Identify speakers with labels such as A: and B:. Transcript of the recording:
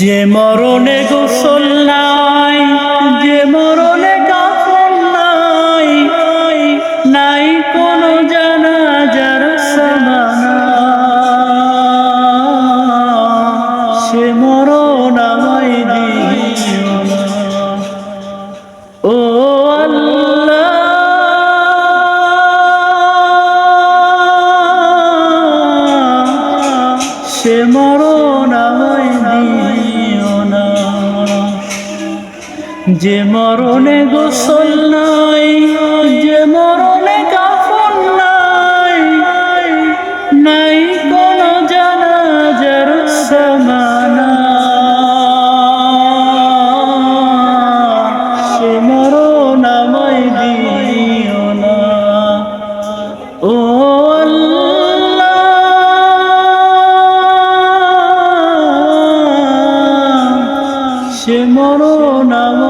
A: যে মরণে গোসল নাই, যে মরণে কাফন নাই, নাই কোনো জানাজার সামানা, সে মরণ আমায় দিও না। ও আল্লাহ, সে মরণ আমায় দিও না। যে মরণে গোসল নাই, যে মরণে কাফন নাই, নাই কোনো জানাজার সামানা, সে মরণ আমায় দিও না। ও আল্লাহ, সে মরণ আমায়